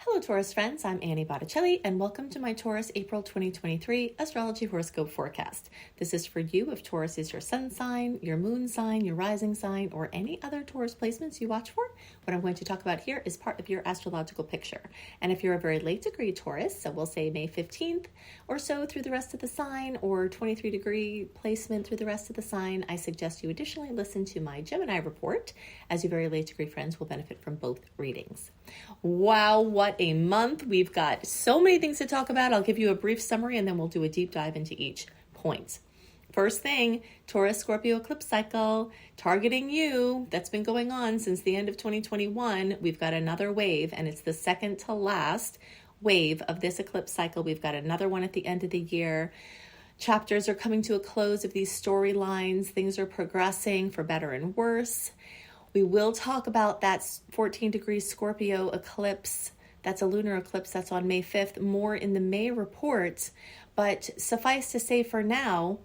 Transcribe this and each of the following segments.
Hello Taurus friends, I'm Annie Botticelli and welcome to my Taurus April 2023 Astrology Horoscope forecast. This is for you if Taurus is your sun sign, your moon sign, your rising sign, or any other Taurus placements you watch for. What I'm going to talk about here is part of your astrological picture. And if you're a very late degree Taurus, so we'll say May 15th or so through the rest of the sign, or 23 degree placement through the rest of the sign, I suggest you additionally listen to my Gemini report, as your very late degree friends will benefit from both readings. Wow, what a month. We've got so many things to talk about. I'll give you a brief summary and then we'll do a deep dive into each point. First thing, Taurus Scorpio eclipse cycle targeting you. That's been going on since the end of 2021. We've got another wave and it's the second to last wave of this eclipse cycle. We've got another one at the end of the year. Chapters are coming to a close of these storylines. Things are progressing for better and worse. We will talk about that 14 degree Scorpio eclipse. That's a lunar eclipse. That's on May 5th, more in the May report. But suffice to say for now,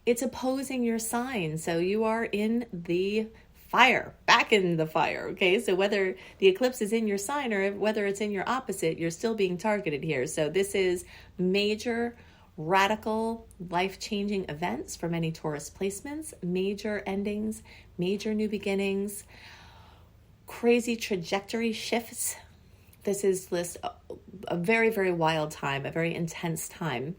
it's opposing your sign. So you are in the fire, back in the fire. Okay. So whether the eclipse is in your sign or whether it's in your opposite, you're still being targeted here. So this is major, radical, life-changing events for many Taurus placements, major endings, major new beginnings, crazy trajectory shifts. This is a very, very wild time, a very intense time.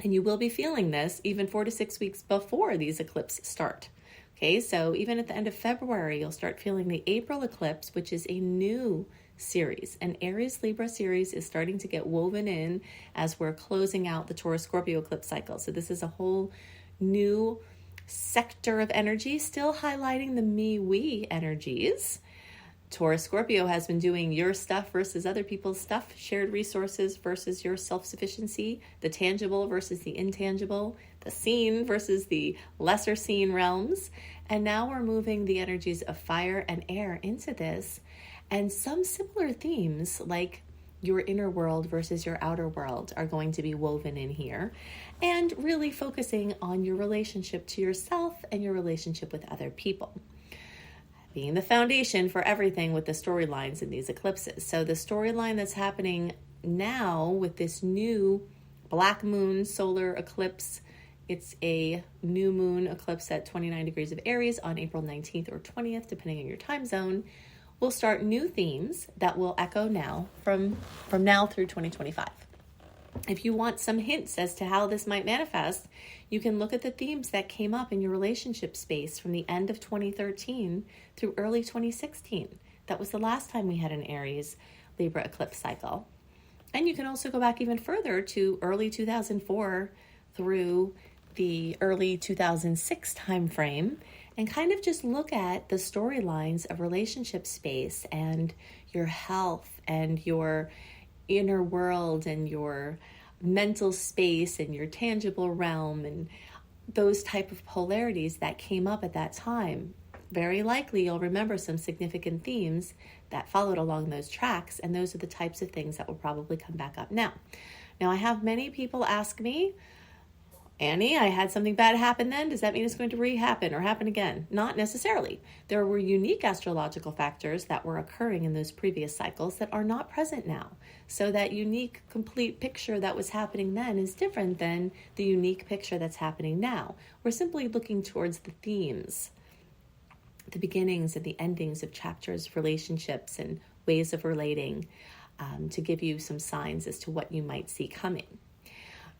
And you will be feeling this even 4 to 6 weeks before these eclipses start. Okay, so even at the end of February, you'll start feeling the April eclipse, which is a new series. An Aries Libra series is starting to get woven in as we're closing out the Taurus Scorpio eclipse cycle. So this is a whole new sector of energy, still highlighting the me-we energies. Taurus Scorpio has been doing your stuff versus other people's stuff, shared resources versus your self-sufficiency, the tangible versus the intangible, the seen versus the lesser seen realms. And now we're moving the energies of fire and air into this. And some similar themes like your inner world versus your outer world are going to be woven in here, and really focusing on your relationship to yourself and your relationship with other people, being the foundation for everything with the storylines in these eclipses. So the storyline that's happening now with this new black moon solar eclipse, it's a new moon eclipse at 29 degrees of Aries on April 19th or 20th, depending on your time zone. We'll start new themes that will echo now from now through 2025. If you want some hints as to how this might manifest, you can look at the themes that came up in your relationship space from the end of 2013 through early 2016. That was the last time we had an Aries Libra eclipse cycle. And you can also go back even further to early 2004 through the early 2006 timeframe and kind of just look at the storylines of relationship space and your health and your inner world and your mental space and your tangible realm and those type of polarities that came up at that time. Very likely you'll remember some significant themes that followed along those tracks, and those are the types of things that will probably come back up now. Now, I have many people ask me, Annie, I had something bad happen then. Does that mean it's going to re-happen or happen again? Not necessarily. There were unique astrological factors that were occurring in those previous cycles that are not present now. So that unique, complete picture that was happening then is different than the unique picture that's happening now. We're simply looking towards the themes, the beginnings and the endings of chapters, relationships, and ways of relating to give you some signs as to what you might see coming.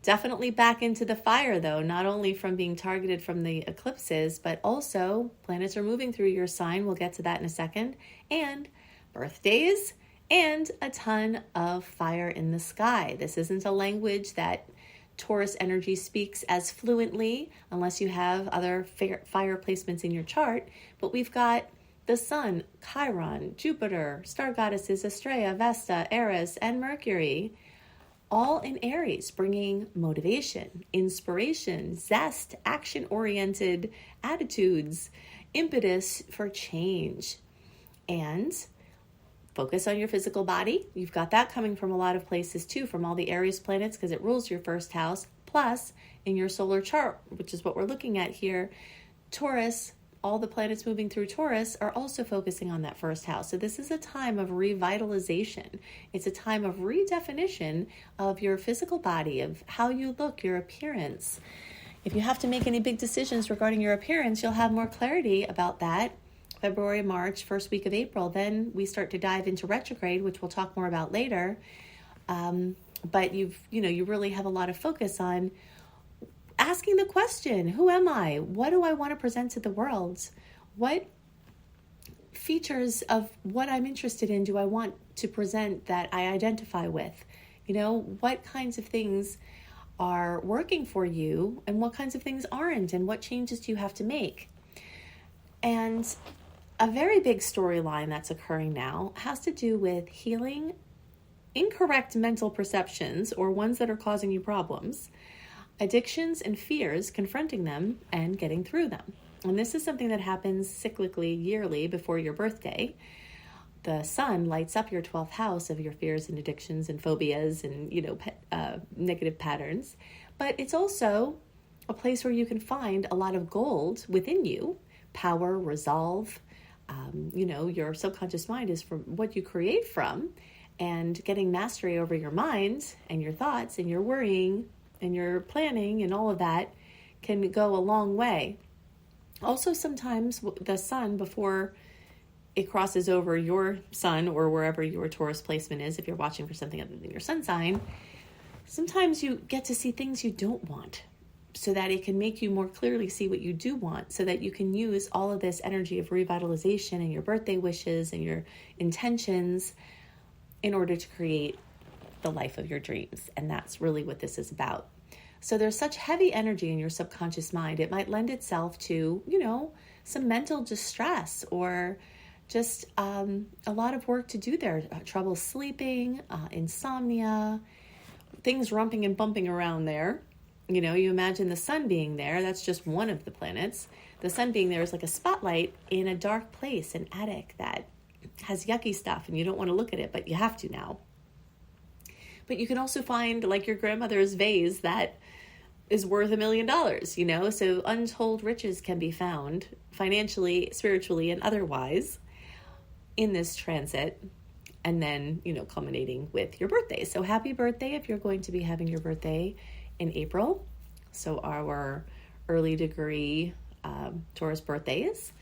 Definitely back into the fire, though, not only from being targeted from the eclipses, but also planets are moving through your sign. We'll get to that in a second. And birthdays and a ton of fire in the sky. This isn't a language that Taurus energy speaks as fluently unless you have other fire placements in your chart. But we've got the Sun, Chiron, Jupiter, star goddesses Astrea, Vesta, Eris, and Mercury, all in Aries, bringing motivation, inspiration, zest, action-oriented attitudes, impetus for change, and focus on your physical body. You've got that coming from a lot of places too, from all the Aries planets, because it rules your first house. Plus, in your solar chart, which is what we're looking at here, Taurus all the planets moving through Taurus are also focusing on that first house. So this is a time of revitalization. It's a time of redefinition of your physical body, of how you look, your appearance. If you have to make any big decisions regarding your appearance, you'll have more clarity about that February, March, first week of April. Then we start to dive into retrograde, which we'll talk more about later. But you really have a lot of focus on asking the question, who am I? What do I want to present to the world? What features of what I'm interested in do I want to present that I identify with? What kinds of things are working for you and what kinds of things aren't, and what changes do you have to make? And a very big storyline that's occurring now has to do with healing incorrect mental perceptions, or ones that are causing you problems, addictions and fears, confronting them and getting through them. And this is something that happens cyclically, yearly, before your birthday. The sun lights up your 12th house of your fears and addictions and phobias and, negative patterns. But it's also a place where you can find a lot of gold within you, power, resolve. Your subconscious mind is from what you create from, and getting mastery over your mind and your thoughts and your worrying and your planning and all of that can go a long way. Also, sometimes the sun, before it crosses over your sun or wherever your Taurus placement is, if you're watching for something other than your sun sign, sometimes you get to see things you don't want, so that it can make you more clearly see what you do want, so that you can use all of this energy of revitalization and your birthday wishes and your intentions in order to create the life of your dreams. And that's really what this is about. So there's such heavy energy in your subconscious mind. It might lend itself to, some mental distress, or just a lot of work to do there. Trouble sleeping, insomnia, things rumping and bumping around there. You imagine the sun being there. That's just one of the planets. The sun being there is like a spotlight in a dark place, an attic that has yucky stuff, and you don't want to look at it, but you have to now. But you can also find like your grandmother's vase that is worth $1 million, so untold riches can be found financially, spiritually, and otherwise in this transit, and then, culminating with your birthday. So happy birthday if you're going to be having your birthday in April. So our early degree Taurus birthdays.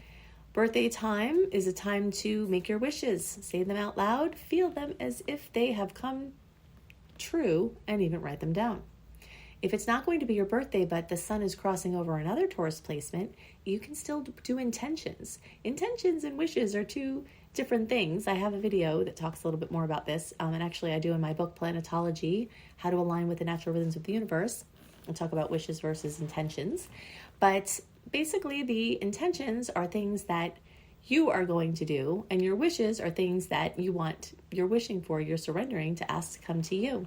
Birthday time is a time to make your wishes, say them out loud, feel them as if they have come true, and even write them down. If it's not going to be your birthday, but the sun is crossing over another Taurus placement, you can still do intentions. Intentions and wishes are two different things. I have a video that talks a little bit more about this, and actually I do in my book, Planetology, How to Align with the Natural Rhythms of the Universe. I'll talk about wishes versus intentions. But basically, the intentions are things that you are going to do, and your wishes are things that you want, you're wishing for, you're surrendering to ask to come to you.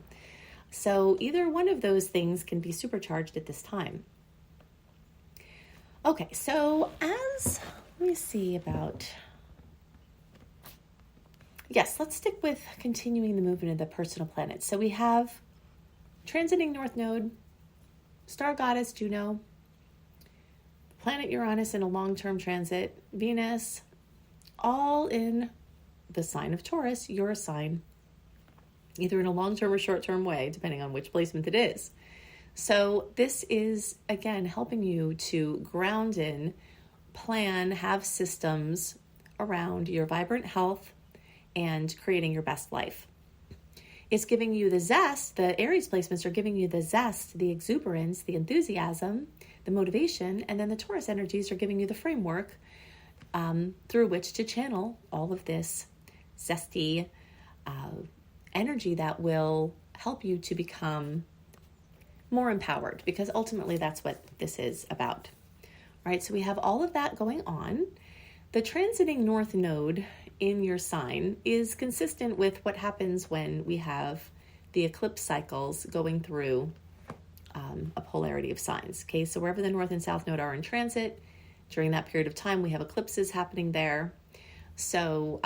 So either one of those things can be supercharged at this time. Okay, so let me see about... Yes, let's stick with continuing the movement of the personal planets. So we have transiting North Node, star goddess Juno, planet Uranus in a long-term transit, Venus, all in the sign of Taurus, your sign, either in a long-term or short-term way, depending on which placement it is. So this is, again, helping you to ground in, plan, have systems around your vibrant health and creating your best life. It's giving you the zest. The Aries placements are giving you the zest, the exuberance, the enthusiasm, the motivation, and then the Taurus energies are giving you the framework through which to channel all of this zesty energy that will help you to become more empowered, because ultimately that's what this is about. All right, so we have all of that going on. The transiting North Node in your sign is consistent with what happens when we have the eclipse cycles going through a polarity of signs. Okay, so wherever the North and South Node are in transit, during that period of time, we have eclipses happening there. So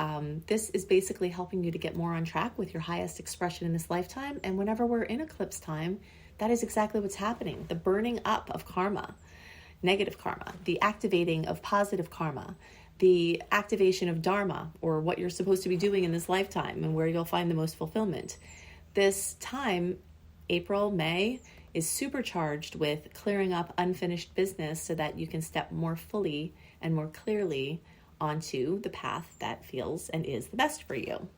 this is basically helping you to get more on track with your highest expression in this lifetime. And whenever we're in eclipse time, that is exactly what's happening. The burning up of karma negative karma, the activating of positive karma, the activation of dharma, or what you're supposed to be doing in this lifetime and where you'll find the most fulfillment. This time, April, May, is supercharged with clearing up unfinished business so that you can step more fully and more clearly onto the path that feels and is the best for you.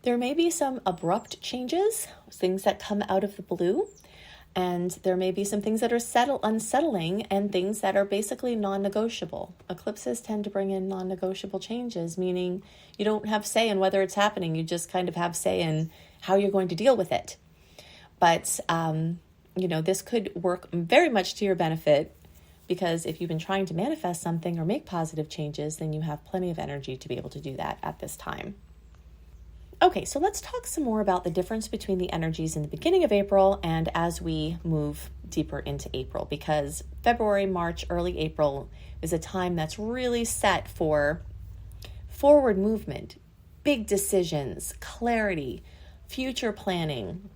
There may be some abrupt changes, things that come out of the blue, and there may be some things that are unsettling and things that are basically non-negotiable. Eclipses tend to bring in non-negotiable changes, meaning you don't have say in whether it's happening. You just kind of have say in how you're going to deal with it. But, this could work very much to your benefit, because if you've been trying to manifest something or make positive changes, then you have plenty of energy to be able to do that at this time. Okay, so let's talk some more about the difference between the energies in the beginning of April and as we move deeper into April, because February, March, early April is a time that's really set for forward movement, big decisions, clarity, future planning,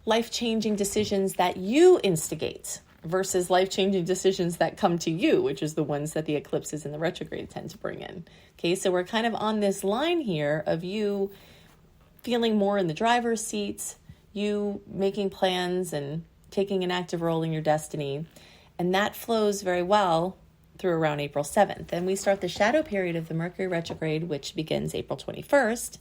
life-changing decisions that you instigate versus life-changing decisions that come to you, which is the ones that the eclipses and the retrograde tend to bring in. Okay, so we're kind of on this line here of you feeling more in the driver's seat, you making plans and taking an active role in your destiny. And that flows very well through around April 7th. And we start the shadow period of the Mercury retrograde, which begins April 21st.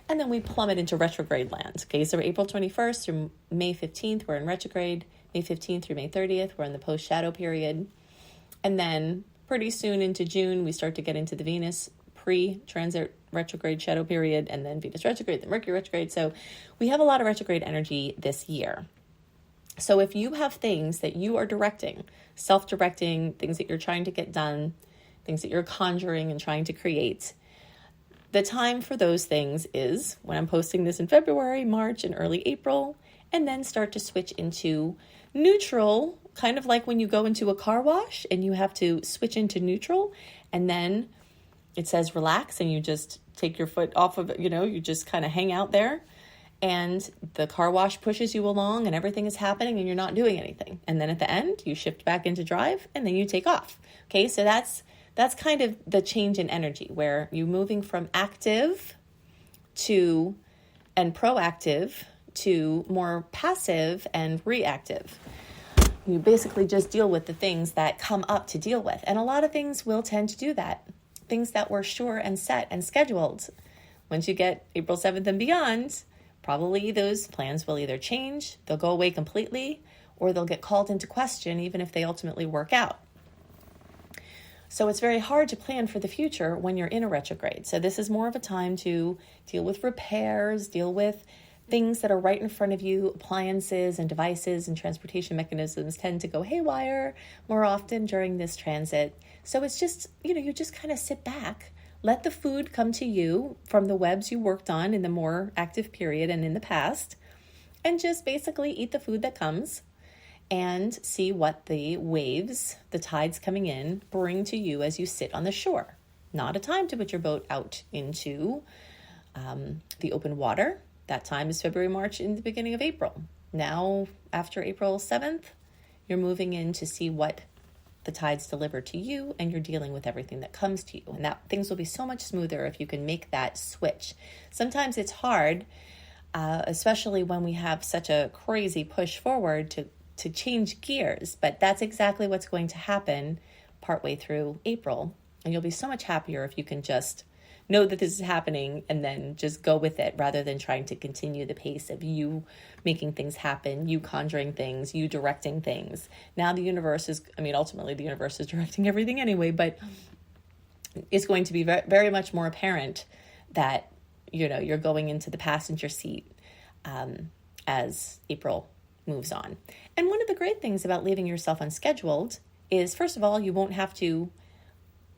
And then we plummet into retrograde land. Okay, so April 21st through May 15th, we're in retrograde. May 15th through May 30th, we're in the post-shadow period. And then pretty soon into June, we start to get into the Venus pre-transit retrograde shadow period, and then Venus retrograde, then Mercury retrograde. So we have a lot of retrograde energy this year. So if you have things that you are directing, self-directing, things that you're trying to get done, things that you're conjuring and trying to create, the time for those things is when I'm posting this in February, March, and early April, and then start to switch into neutral, kind of like when you go into a car wash and you have to switch into neutral, and then it says relax and you just take your foot off of it, you just kind of hang out there, and the car wash pushes you along and everything is happening and you're not doing anything. And then at the end, you shift back into drive and then you take off. Okay, so that's kind of the change in energy, where you're moving from active to and proactive to more passive and reactive. You basically just deal with the things that come up to deal with. And a lot of things will tend to do that. Things that were sure and set and scheduled. Once you get April 7th and beyond, probably those plans will either change, they'll go away completely, or they'll get called into question even if they ultimately work out. So it's very hard to plan for the future when you're in a retrograde. So this is more of a time to deal with repairs, deal with things that are right in front of you. Appliances and devices and transportation mechanisms tend to go haywire more often during this transit. So it's just, you just kind of sit back, let the food come to you from the webs you worked on in the more active period and in the past, and just basically eat the food that comes and see what the waves, the tides coming in, bring to you as you sit on the shore. Not a time to put your boat out into the open water. That time is February, March, in the beginning of April. Now, after April 7th, you're moving in to see what the tides deliver to you, and you're dealing with everything that comes to you. And that things will be so much smoother if you can make that switch. Sometimes it's hard, especially when we have such a crazy push forward to change gears, but that's exactly what's going to happen partway through April. And you'll be so much happier if you can just know that this is happening and then just go with it, rather than trying to continue the pace of you making things happen, you conjuring things, you directing things. Now the universe is, ultimately the universe is directing everything anyway, but it's going to be very, very much more apparent that, you're going into the passenger seat as April moves on. And one of the great things about leaving yourself unscheduled is, first of all, you won't have to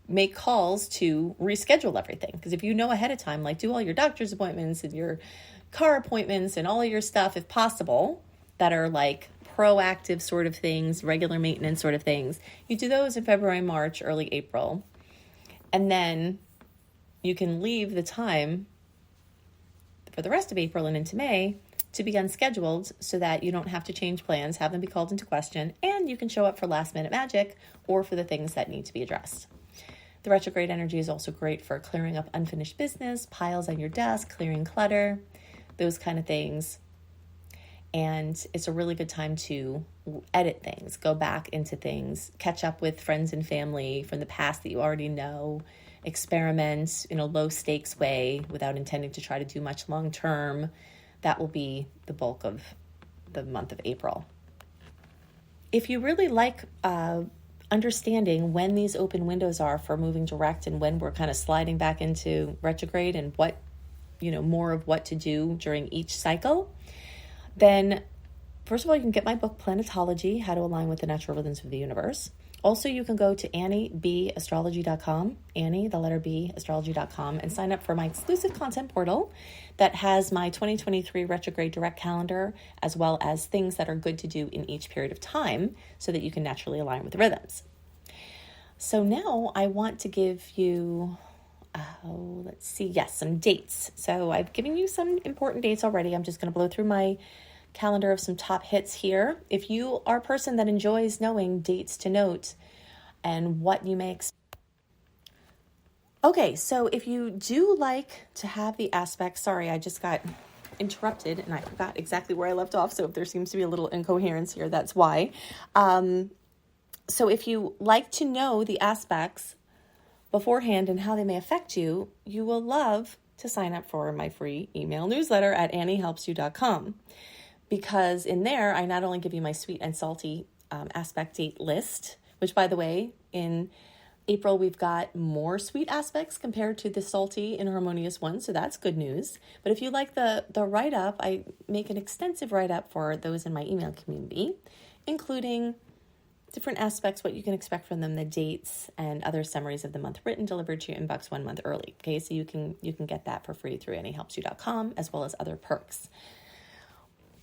make calls to reschedule everything. Because if you know ahead of time, like do all your doctor's appointments and your car appointments and all of your stuff, if possible, that are like proactive sort of things, regular maintenance sort of things, you do those in February, March, early April. And then you can leave the time for the rest of April and into May to be unscheduled so that you don't have to change plans, have them be called into question, and you can show up for last minute magic or for the things that need to be addressed. The retrograde energy is also great for clearing up unfinished business, piles on your desk, clearing clutter, those kind of things. And it's a really good time to edit things, go back into things, catch up with friends and family from the past that you already know, experiment in a low stakes way without intending to try to do much long term. That will be the bulk of the month of April. If you really like understanding when these open windows are for moving direct and when we're kind of sliding back into retrograde and what, more of what to do during each cycle, then first of all, you can get my book, Planetology, How to Align with the Natural Rhythms of the Universe. Also, you can go to AnnieBAstrology.com, Annie, the letter B, astrology.com, and sign up for my exclusive content portal that has my 2023 retrograde direct calendar, as well as things that are good to do in each period of time so that you can naturally align with the rhythms. So now I want to give you, some dates. So I've given you some important dates already. I'm just going to blow through my calendar of some top hits here. If you are a person that enjoys knowing dates to note and what you may expect. Okay, so if you do like to have the aspects, sorry, I just got interrupted and I forgot exactly where I left off. So if there seems to be a little incoherence here, that's why. So if you like to know the aspects beforehand and how they may affect you, you will love to sign up for my free email newsletter at anniehelpsyou.com. Because in there, I not only give you my sweet and salty aspect date list, which, by the way, in April, we've got more sweet aspects compared to the salty and harmonious ones, so that's good news. But if you like the write-up, I make an extensive write-up for those in my email community, including different aspects, what you can expect from them, the dates, and other summaries of the month written, delivered to your inbox 1 month early. Okay, so you can get that for free through AnnieHelpsYou.com, as well as other perks.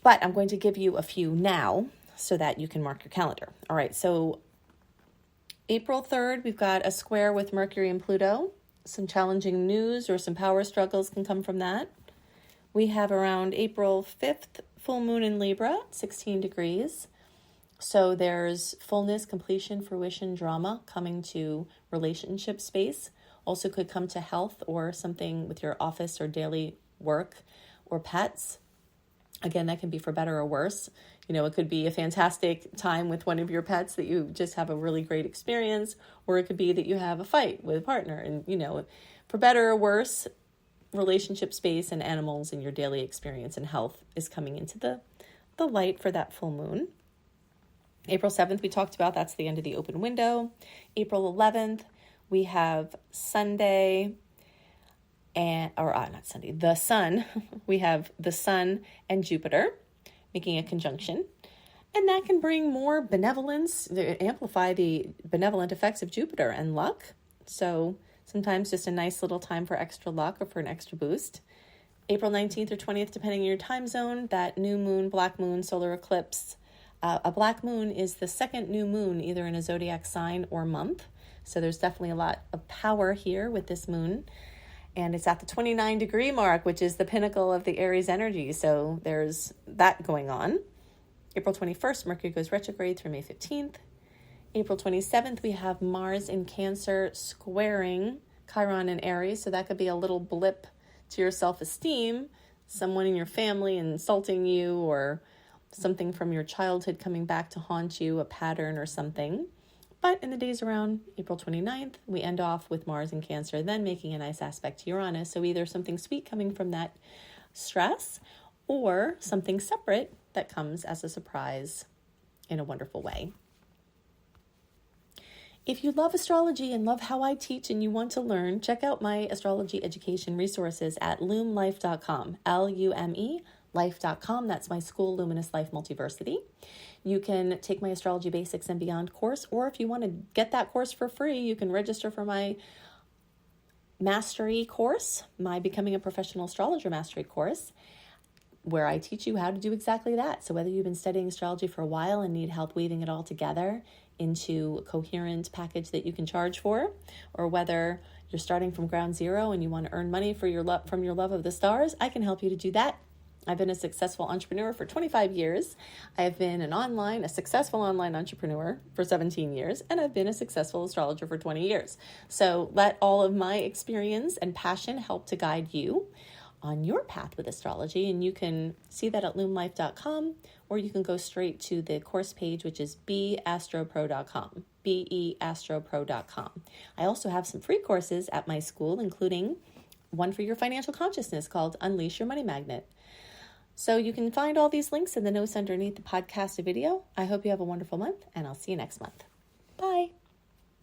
But I'm going to give you a few now so that you can mark your calendar. All right, so April 3rd, we've got a square with Mercury and Pluto. Some challenging news or some power struggles can come from that. We have around April 5th, full moon in Libra, 16 degrees. So there's fullness, completion, fruition, drama coming to relationship space. Also could come to health or something with your office or daily work or pets. Again, that can be for better or worse. It could be a fantastic time with one of your pets that you just have a really great experience, or it could be that you have a fight with a partner. And, for better or worse, relationship space and animals in your daily experience and health is coming into the light for that full moon. April 7th, we talked about, that's the end of the open window. April 11th, we have Sunday, the sun. We have the sun and Jupiter making a conjunction. And that can bring more benevolence, amplify the benevolent effects of Jupiter and luck. So sometimes just a nice little time for extra luck or for an extra boost. April 19th or 20th, depending on your time zone, that new moon, black moon, solar eclipse. A black moon is the second new moon, either in a zodiac sign or month. So there's definitely a lot of power here with this moon. And it's at the 29 degree mark, which is the pinnacle of the Aries energy. So there's that going on. April 21st, Mercury goes retrograde through May 15th. April 27th, we have Mars in Cancer squaring Chiron in Aries. So that could be a little blip to your self-esteem, someone in your family insulting you, or something from your childhood coming back to haunt you, a pattern or something. But in the days around April 29th, we end off with Mars in Cancer, then making a nice aspect to Uranus. So either something sweet coming from that stress or something separate that comes as a surprise in a wonderful way. If you love astrology and love how I teach and you want to learn, check out my astrology education resources at lumelife.com, Lume life.com. That's my school, Luminous Life Multiversity. You can take my Astrology Basics and Beyond course, or if you want to get that course for free, you can register for my mastery course, my Becoming a Professional Astrologer Mastery Course, where I teach you how to do exactly that. So whether you've been studying astrology for a while and need help weaving it all together into a coherent package that you can charge for, or whether you're starting from ground zero and you want to earn money for from your love of the stars, I can help you to do that I've been a successful entrepreneur for 25 years. I've been a successful online entrepreneur for 17 years, and I've been a successful astrologer for 20 years. So let all of my experience and passion help to guide you on your path with astrology. And you can see that at loomlife.com, or you can go straight to the course page, which is beastropro.com, beastropro.com. I also have some free courses at my school, including one for your financial consciousness called Unleash Your Money Magnet. So you can find all these links in the notes underneath the podcast video. I hope you have a wonderful month, and I'll see you next month. Bye.